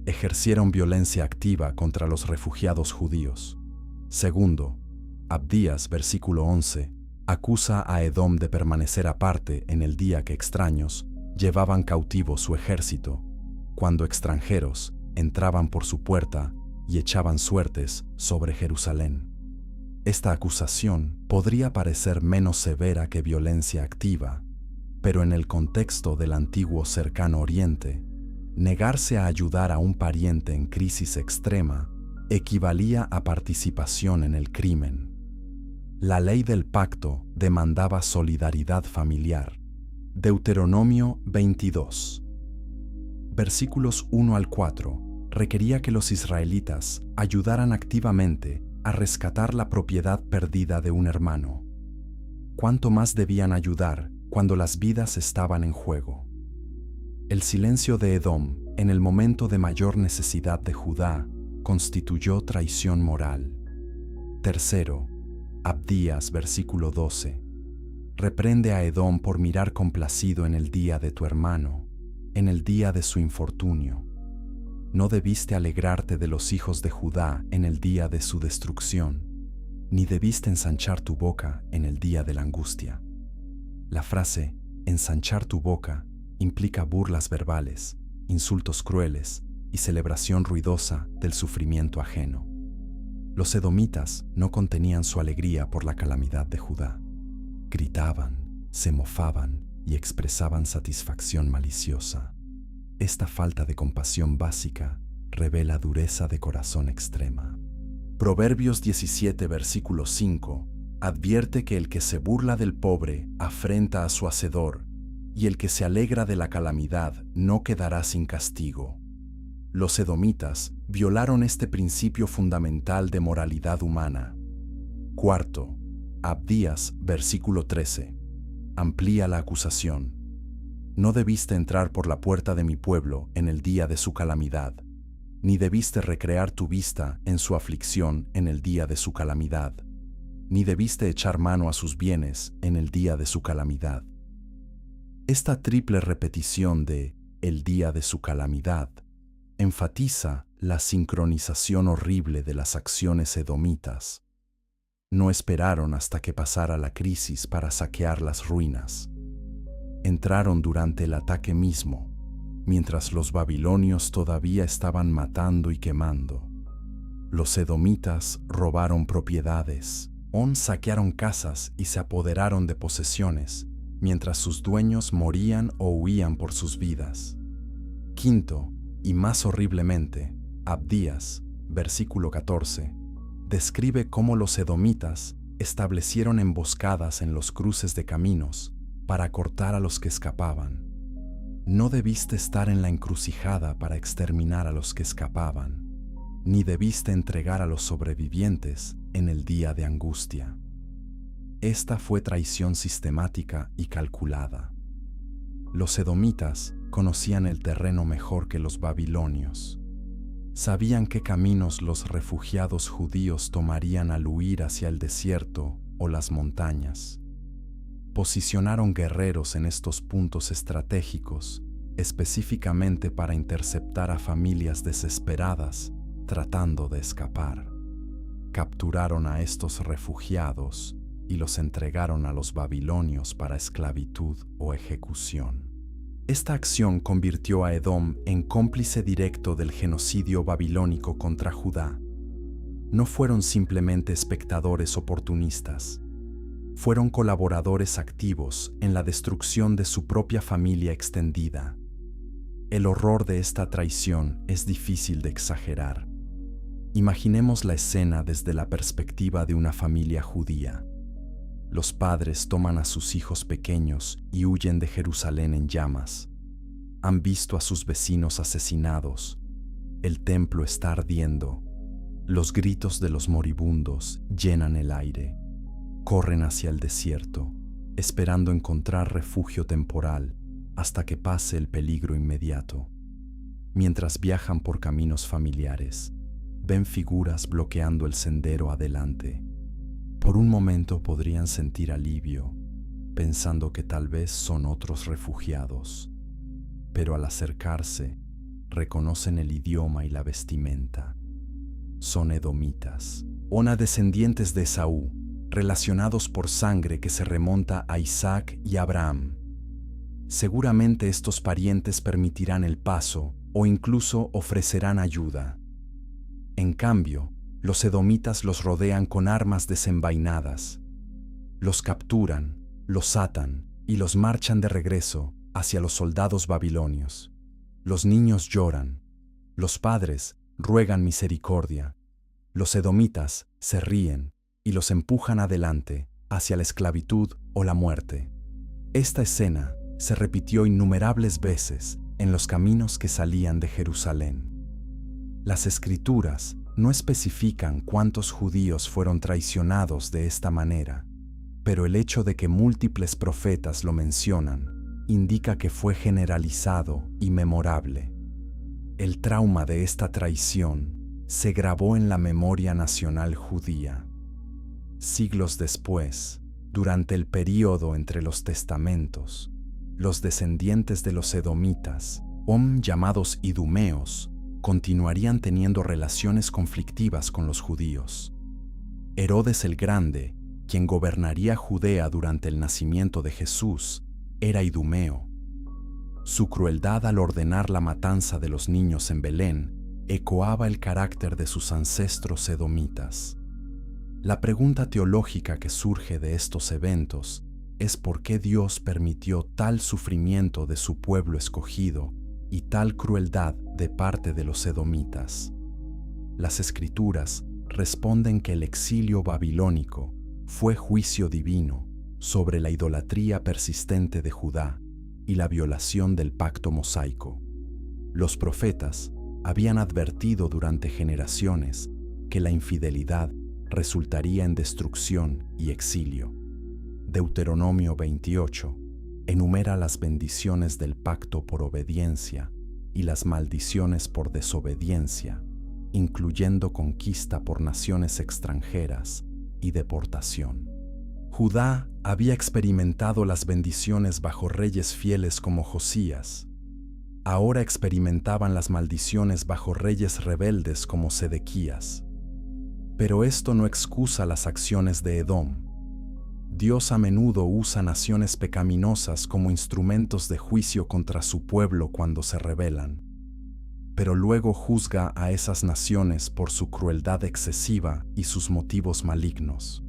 ejercieron violencia activa contra los refugiados judíos. Segundo, Abdías, versículo 11, acusa a Edom de permanecer aparte en el día que extraños llevaban cautivo su ejército, cuando extranjeros entraban por su puerta y echaban suertes sobre Jerusalén. Esta acusación podría parecer menos severa que violencia activa, pero en el contexto del antiguo Cercano Oriente, negarse a ayudar a un pariente en crisis extrema equivalía a participación en el crimen. La ley del pacto demandaba solidaridad familiar. Deuteronomio 22. Versículos 1 al 4 requería que los israelitas ayudaran activamente a rescatar la propiedad perdida de un hermano. ¿Cuánto más debían ayudar cuando las vidas estaban en juego? El silencio de Edom en el momento de mayor necesidad de Judá constituyó traición moral. Tercero, Abdías, versículo 12, reprende a Edom por mirar complacido en el día de tu hermano, en el día de su infortunio. No debiste alegrarte de los hijos de Judá en el día de su destrucción, ni debiste ensanchar tu boca en el día de la angustia. La frase ensanchar tu boca implica burlas verbales, insultos crueles y celebración ruidosa del sufrimiento ajeno. Los edomitas no contenían su alegría por la calamidad de Judá. Gritaban, se mofaban y expresaban satisfacción maliciosa. Esta falta de compasión básica revela dureza de corazón extrema. Proverbios 17, versículo 5, advierte que el que se burla del pobre afrenta a su hacedor, y el que se alegra de la calamidad no quedará sin castigo. Los edomitas violaron este principio fundamental de moralidad humana. Cuarto, Abdías, versículo 13, amplía la acusación. No debiste entrar por la puerta de mi pueblo en el día de su calamidad, ni debiste recrear tu vista en su aflicción en el día de su calamidad, ni debiste echar mano a sus bienes en el día de su calamidad. Esta triple repetición de el día de su calamidad enfatiza la sincronización horrible de las acciones edomitas. No esperaron hasta que pasara la crisis para saquear las ruinas. Entraron durante el ataque mismo, mientras los babilonios todavía estaban matando y quemando. Los edomitas robaron propiedades, saquearon casas y se apoderaron de posesiones, mientras sus dueños morían o huían por sus vidas. Quinto, y más horriblemente, Abdías, versículo 14, describe cómo los edomitas establecieron emboscadas en los cruces de caminos para cortar a los que escapaban. No debiste estar en la encrucijada para exterminar a los que escapaban, ni debiste entregar a los sobrevivientes en el día de angustia. Esta fue traición sistemática y calculada. Los edomitas conocían el terreno mejor que los babilonios. Sabían qué caminos los refugiados judíos tomarían al huir hacia el desierto o las montañas. Posicionaron guerreros en estos puntos estratégicos, específicamente para interceptar a familias desesperadas tratando de escapar. Capturaron a estos refugiados y los entregaron a los babilonios para esclavitud o ejecución. Esta acción convirtió a Edom en cómplice directo del genocidio babilónico contra Judá. No fueron simplemente espectadores oportunistas. Fueron colaboradores activos en la destrucción de su propia familia extendida. El horror de esta traición es difícil de exagerar. Imaginemos la escena desde la perspectiva de una familia judía. Los padres toman a sus hijos pequeños y huyen de Jerusalén en llamas. Han visto a sus vecinos asesinados. El templo está ardiendo. Los gritos de los moribundos llenan el aire. Corren hacia el desierto, esperando encontrar refugio temporal hasta que pase el peligro inmediato. Mientras viajan por caminos familiares, ven figuras bloqueando el sendero adelante. Por un momento podrían sentir alivio, pensando que tal vez son otros refugiados. Pero al acercarse, reconocen el idioma y la vestimenta. Son edomitas, descendientes de Esaú, relacionados por sangre que se remonta a Isaac y Abraham. Seguramente estos parientes permitirán el paso o incluso ofrecerán ayuda. En cambio, los edomitas los rodean con armas desenvainadas. Los capturan, los atan y los marchan de regreso hacia los soldados babilonios. Los niños lloran. Los padres ruegan misericordia. Los edomitas se ríen y los empujan adelante hacia la esclavitud o la muerte. Esta escena se repitió innumerables veces en los caminos que salían de Jerusalén. Las Escrituras no especifican cuántos judíos fueron traicionados de esta manera, pero el hecho de que múltiples profetas lo mencionan indica que fue generalizado y memorable. El trauma de esta traición se grabó en la memoria nacional judía. Siglos después, durante el período entre los testamentos, los descendientes de los edomitas, llamados idumeos, continuarían teniendo relaciones conflictivas con los judíos. Herodes el Grande, quien gobernaría Judea durante el nacimiento de Jesús, era idumeo. Su crueldad al ordenar la matanza de los niños en Belén ecoaba el carácter de sus ancestros edomitas. La pregunta teológica que surge de estos eventos es por qué Dios permitió tal sufrimiento de su pueblo escogido y tal crueldad de parte de los edomitas. Las Escrituras responden que el exilio babilónico fue juicio divino sobre la idolatría persistente de Judá y la violación del pacto mosaico. Los profetas habían advertido durante generaciones que la infidelidad resultaría en destrucción y exilio. Deuteronomio 28 enumera las bendiciones del pacto por obediencia y las maldiciones por desobediencia, incluyendo conquista por naciones extranjeras y deportación. Judá había experimentado las bendiciones bajo reyes fieles como Josías. Ahora experimentaban las maldiciones bajo reyes rebeldes como Sedequías. Pero esto no excusa las acciones de Edom. Dios a menudo usa naciones pecaminosas como instrumentos de juicio contra su pueblo cuando se rebelan, pero luego juzga a esas naciones por su crueldad excesiva y sus motivos malignos.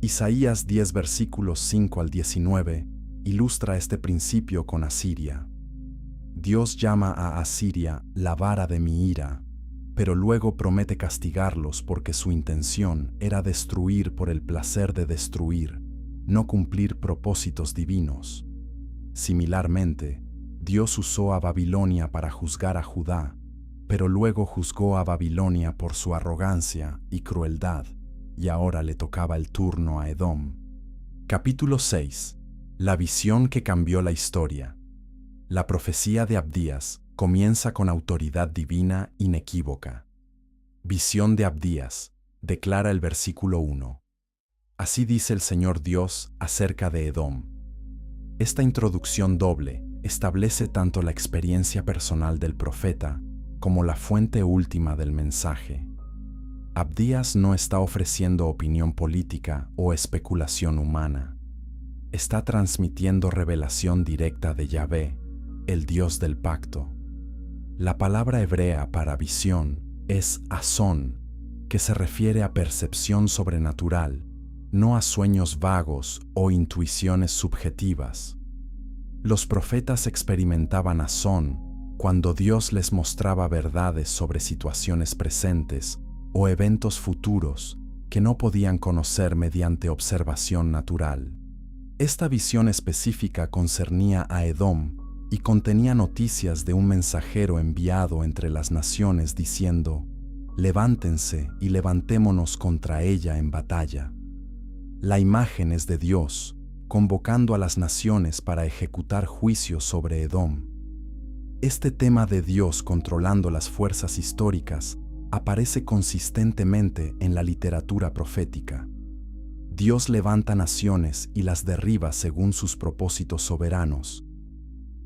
Isaías 10 versículos 5 al 19 ilustra este principio con Asiria. Dios llama a Asiria la vara de mi ira, pero luego promete castigarlos porque su intención era destruir por el placer de destruir, no cumplir propósitos divinos. Similarmente, Dios usó a Babilonia para juzgar a Judá, pero luego juzgó a Babilonia por su arrogancia y crueldad, y ahora le tocaba el turno a Edom. Capítulo 6. La visión que cambió la historia. La profecía de Abdías comienza con autoridad divina inequívoca. Visión de Abdías, declara el versículo 1. Así dice el Señor Dios acerca de Edom. Esta introducción doble establece tanto la experiencia personal del profeta como la fuente última del mensaje. Abdías no está ofreciendo opinión política o especulación humana. Está transmitiendo revelación directa de Yahvé, el Dios del pacto. La palabra hebrea para visión es azón, que se refiere a percepción sobrenatural, no a sueños vagos o intuiciones subjetivas. Los profetas experimentaban azón cuando Dios les mostraba verdades sobre situaciones presentes o eventos futuros que no podían conocer mediante observación natural. Esta visión específica concernía a Edom y contenía noticias de un mensajero enviado entre las naciones diciendo: «Levántense y levantémonos contra ella en batalla». La imagen es de Dios, convocando a las naciones para ejecutar juicio sobre Edom. Este tema de Dios controlando las fuerzas históricas aparece consistentemente en la literatura profética. Dios levanta naciones y las derriba según sus propósitos soberanos.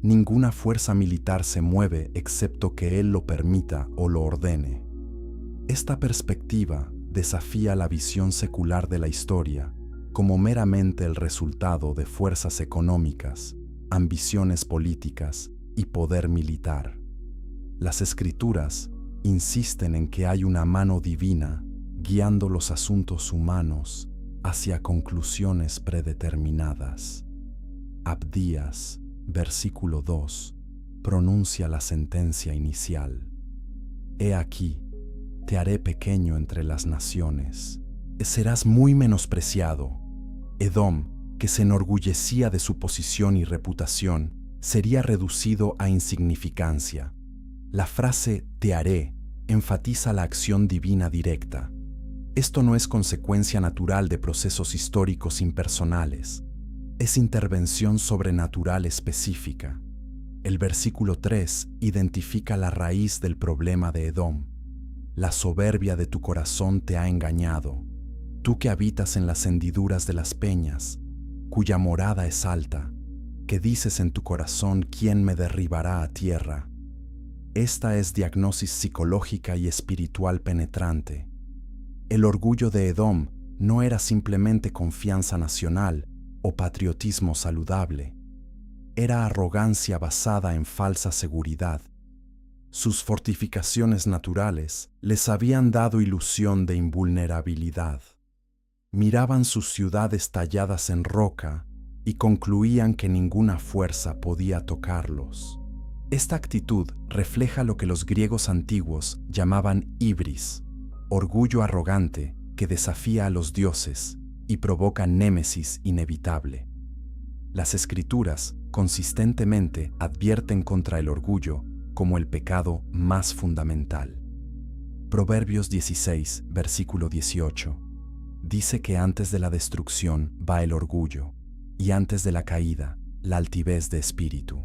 Ninguna fuerza militar se mueve excepto que Él lo permita o lo ordene. Esta perspectiva desafía la visión secular de la historia como meramente el resultado de fuerzas económicas, ambiciones políticas y poder militar. Las Escrituras insisten en que hay una mano divina guiando los asuntos humanos hacia conclusiones predeterminadas. Abdías, versículo 2, pronuncia la sentencia inicial. He aquí, te haré pequeño entre las naciones. Serás muy menospreciado. Edom, que se enorgullecía de su posición y reputación, sería reducido a insignificancia. La frase «te haré» enfatiza la acción divina directa. Esto no es consecuencia natural de procesos históricos impersonales. Es intervención sobrenatural específica. El versículo 3 identifica la raíz del problema de Edom. La soberbia de tu corazón te ha engañado. Tú que habitas en las hendiduras de las peñas, cuya morada es alta, que dices en tu corazón: ¿quién me derribará a tierra? Esta es diagnosis psicológica y espiritual penetrante. El orgullo de Edom no era simplemente confianza nacional o patriotismo saludable. Era arrogancia basada en falsa seguridad. Sus fortificaciones naturales les habían dado ilusión de invulnerabilidad. Miraban sus ciudades talladas en roca y concluían que ninguna fuerza podía tocarlos. Esta actitud refleja lo que los griegos antiguos llamaban hibris, orgullo arrogante que desafía a los dioses y provoca némesis inevitable. Las Escrituras consistentemente advierten contra el orgullo como el pecado más fundamental. Proverbios 16, versículo 18, dice que antes de la destrucción va el orgullo, y antes de la caída, la altivez de espíritu.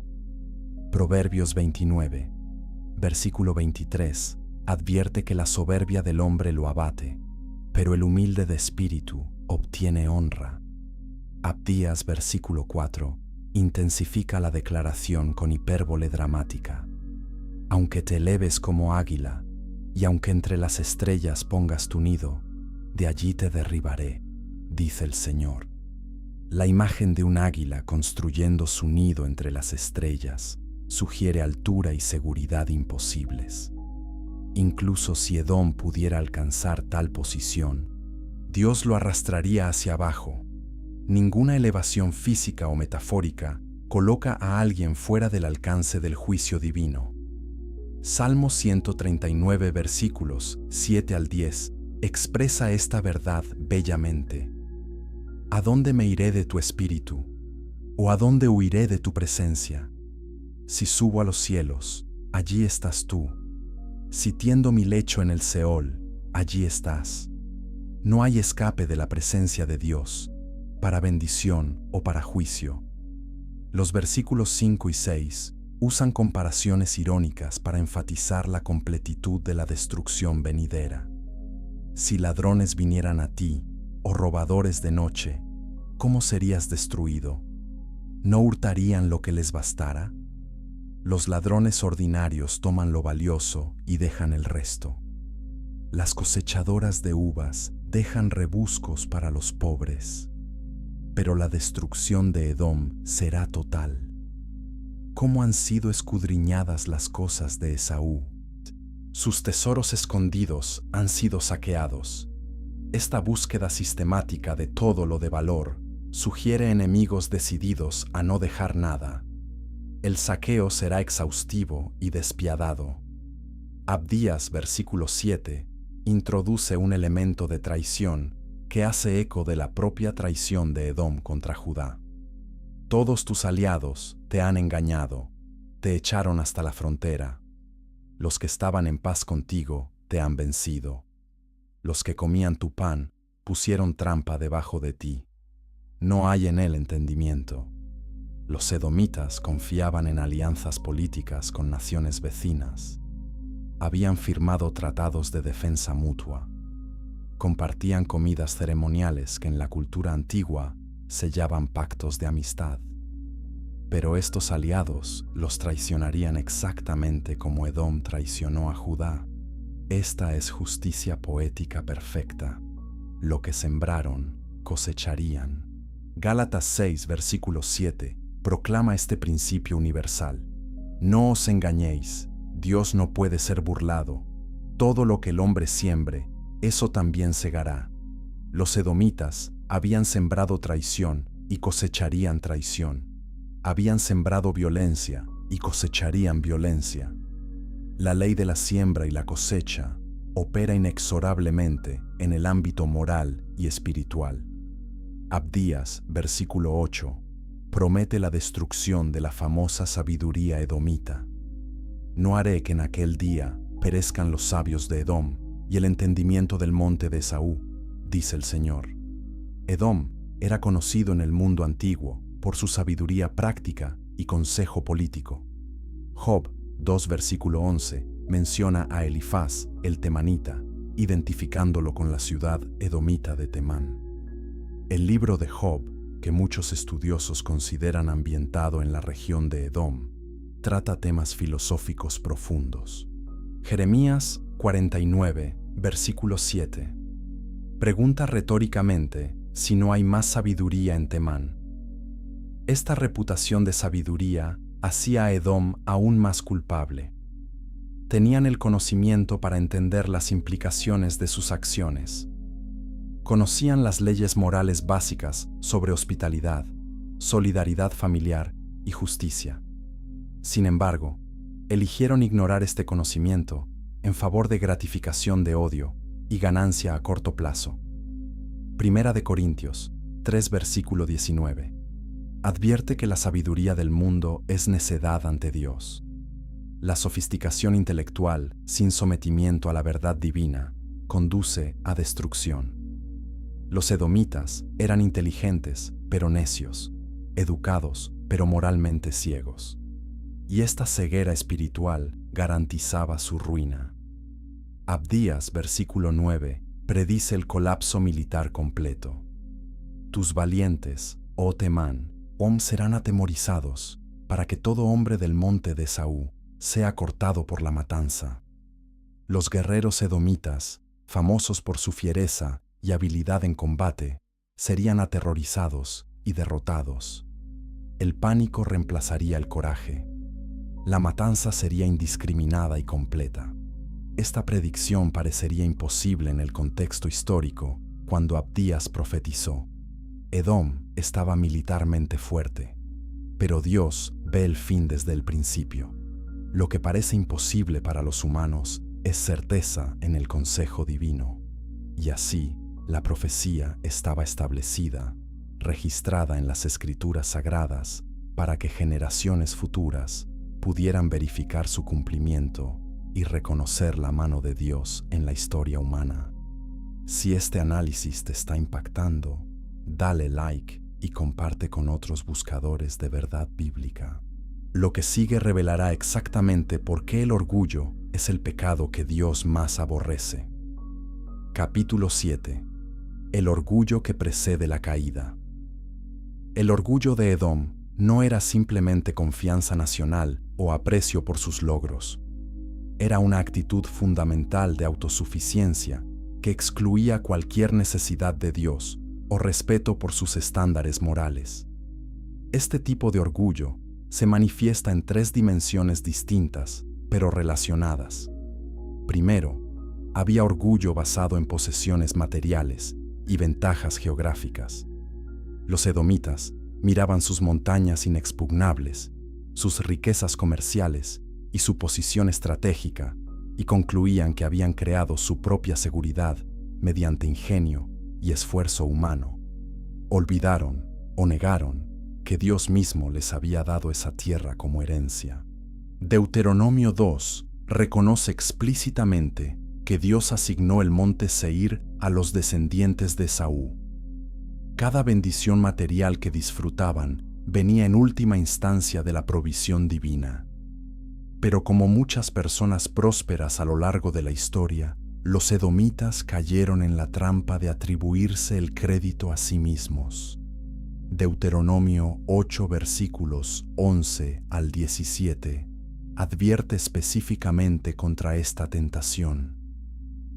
Proverbios 29, versículo 23, advierte que la soberbia del hombre lo abate, pero el humilde de espíritu obtiene honra. Abdías, versículo 4, intensifica la declaración con hipérbole dramática. Aunque te eleves como águila, y aunque entre las estrellas pongas tu nido, de allí te derribaré, dice el Señor. La imagen de un águila construyendo su nido entre las estrellas sugiere altura y seguridad imposibles. Incluso si Edom pudiera alcanzar tal posición, Dios lo arrastraría hacia abajo. Ninguna elevación física o metafórica coloca a alguien fuera del alcance del juicio divino. Salmo 139, versículos 7 al 10, expresa esta verdad bellamente. ¿A dónde me iré de tu espíritu? ¿O a dónde huiré de tu presencia? Si subo a los cielos, allí estás tú. Si tiendo mi lecho en el Seol, allí estás. No hay escape de la presencia de Dios, para bendición o para juicio. Los versículos 5 y 6 Usan comparaciones irónicas para enfatizar la completitud de la destrucción venidera. Si ladrones vinieran a ti, o robadores de noche, ¿cómo serías destruido? ¿No hurtarían lo que les bastara? Los ladrones ordinarios toman lo valioso y dejan el resto. Las cosechadoras de uvas dejan rebuscos para los pobres. Pero la destrucción de Edom será total. ¿Cómo han sido escudriñadas las cosas de Esaú? Sus tesoros escondidos han sido saqueados. Esta búsqueda sistemática de todo lo de valor sugiere enemigos decididos a no dejar nada. El saqueo será exhaustivo y despiadado. Abdías, versículo 7, introduce un elemento de traición que hace eco de la propia traición de Edom contra Judá. Todos tus aliados te han engañado, te echaron hasta la frontera. Los que estaban en paz contigo te han vencido. Los que comían tu pan pusieron trampa debajo de ti. No hay en él entendimiento. Los edomitas confiaban en alianzas políticas con naciones vecinas. Habían firmado tratados de defensa mutua. Compartían comidas ceremoniales que en la cultura antigua sellaban pactos de amistad. Pero estos aliados los traicionarían exactamente como Edom traicionó a Judá. Esta es justicia poética perfecta. Lo que sembraron, cosecharían. Gálatas 6, versículo 7, proclama este principio universal. No os engañéis, Dios no puede ser burlado. Todo lo que el hombre siembre, eso también segará. Los edomitas habían sembrado traición y cosecharían traición. Habían sembrado violencia y cosecharían violencia. La ley de la siembra y la cosecha opera inexorablemente en el ámbito moral y espiritual. Abdías, versículo 8, promete la destrucción de la famosa sabiduría edomita. No haré que en aquel día perezcan los sabios de Edom y el entendimiento del monte de Esaú, dice el Señor. Edom era conocido en el mundo antiguo por su sabiduría práctica y consejo político. Job 2, versículo 11, menciona a Elifaz, el temanita, identificándolo con la ciudad edomita de Temán. El libro de Job, que muchos estudiosos consideran ambientado en la región de Edom, trata temas filosóficos profundos. Jeremías 49, versículo 7, pregunta retóricamente si no hay más sabiduría en Temán. Esta reputación de sabiduría hacía a Edom aún más culpable. Tenían el conocimiento para entender las implicaciones de sus acciones. Conocían las leyes morales básicas sobre hospitalidad, solidaridad familiar y justicia. Sin embargo, eligieron ignorar este conocimiento en favor de gratificación de odio y ganancia a corto plazo. Primera de Corintios 3, versículo 19. Advierte que la sabiduría del mundo es necedad ante Dios. La sofisticación intelectual, sin sometimiento a la verdad divina, conduce a destrucción. Los edomitas eran inteligentes, pero necios, educados, pero moralmente ciegos. Y esta ceguera espiritual garantizaba su ruina. Abdías, versículo 9, predice el colapso militar completo. Tus valientes, oh Temán, serán atemorizados, para que todo hombre del monte de Esaú sea cortado por la matanza. Los guerreros edomitas, famosos por su fiereza y habilidad en combate, serían aterrorizados y derrotados. El pánico reemplazaría el coraje. La matanza sería indiscriminada y completa. Esta predicción parecería imposible en el contexto histórico cuando Abdías profetizó. Edom estaba militarmente fuerte, pero Dios ve el fin desde el principio. Lo que parece imposible para los humanos es certeza en el consejo divino. Y así, la profecía estaba establecida, registrada en las escrituras sagradas, para que generaciones futuras pudieran verificar su cumplimiento y reconocer la mano de Dios en la historia humana. Si este análisis te está impactando, dale like y comparte con otros buscadores de verdad bíblica. Lo que sigue revelará exactamente por qué el orgullo es el pecado que Dios más aborrece. Capítulo 7. El orgullo que precede la caída. El orgullo de Edom no era simplemente confianza nacional o aprecio por sus logros. Era una actitud fundamental de autosuficiencia que excluía cualquier necesidad de Dios o respeto por sus estándares morales. Este tipo de orgullo se manifiesta en tres dimensiones distintas, pero relacionadas. Primero, había orgullo basado en posesiones materiales y ventajas geográficas. Los edomitas miraban sus montañas inexpugnables, sus riquezas comerciales y su posición estratégica, y concluían que habían creado su propia seguridad mediante ingenio y esfuerzo humano. Olvidaron o negaron que Dios mismo les había dado esa tierra como herencia. Deuteronomio 2 reconoce explícitamente que Dios asignó el monte Seir a los descendientes de Esaú. Cada bendición material que disfrutaban venía en última instancia de la provisión divina. Pero como muchas personas prósperas a lo largo de la historia, los edomitas cayeron en la trampa de atribuirse el crédito a sí mismos. Deuteronomio 8 versículos 11 al 17 advierte específicamente contra esta tentación.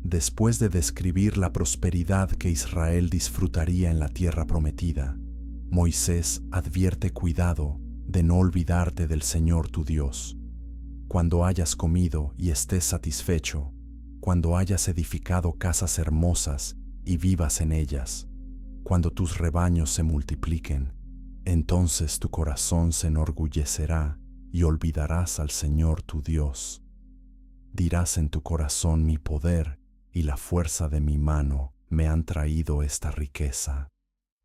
Después de describir la prosperidad que Israel disfrutaría en la tierra prometida, Moisés advierte cuidado de no olvidarte del Señor tu Dios. Cuando hayas comido y estés satisfecho, cuando hayas edificado casas hermosas y vivas en ellas, cuando tus rebaños se multipliquen, entonces tu corazón se enorgullecerá y olvidarás al Señor tu Dios. Dirás en tu corazón: mi poder y la fuerza de mi mano me han traído esta riqueza.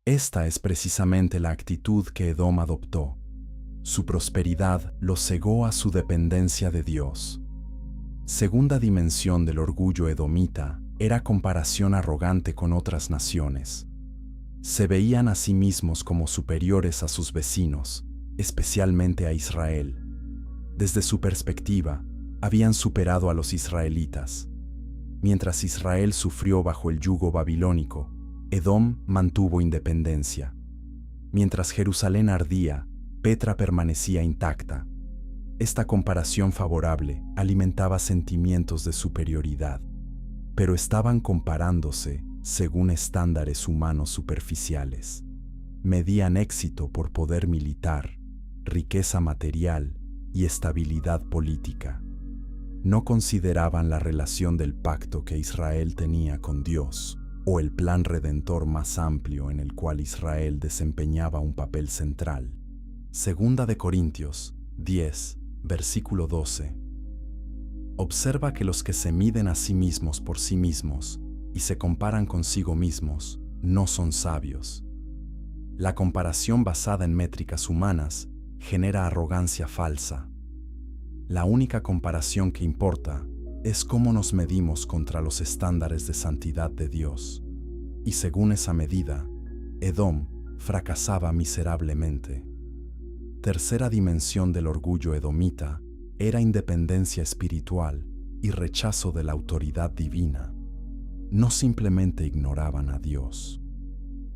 Esta es precisamente la actitud que Edom adoptó. Su prosperidad lo cegó a su dependencia de Dios. Segunda dimensión del orgullo edomita era comparación arrogante con otras naciones. Se veían a sí mismos como superiores a sus vecinos, especialmente a Israel. Desde su perspectiva, habían superado a los israelitas. Mientras Israel sufrió bajo el yugo babilónico, Edom mantuvo independencia. Mientras Jerusalén ardía, Petra permanecía intacta. Esta comparación favorable alimentaba sentimientos de superioridad, pero estaban comparándose según estándares humanos superficiales. Medían éxito por poder militar, riqueza material y estabilidad política. No consideraban la relación del pacto que Israel tenía con Dios o el plan redentor más amplio en el cual Israel desempeñaba un papel central. Segunda de Corintios 10, versículo 12. Observa que los que se miden a sí mismos por sí mismos y se comparan consigo mismos no son sabios. La comparación basada en métricas humanas genera arrogancia falsa. La única comparación que importa es cómo nos medimos contra los estándares de santidad de Dios. Y según esa medida, Edom fracasaba miserablemente. Tercera dimensión del orgullo edomita era independencia espiritual y rechazo de la autoridad divina. No simplemente ignoraban a Dios,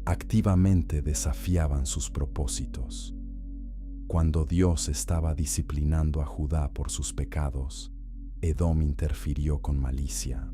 activamente desafiaban sus propósitos. Cuando Dios estaba disciplinando a Judá por sus pecados, Edom interfirió con malicia.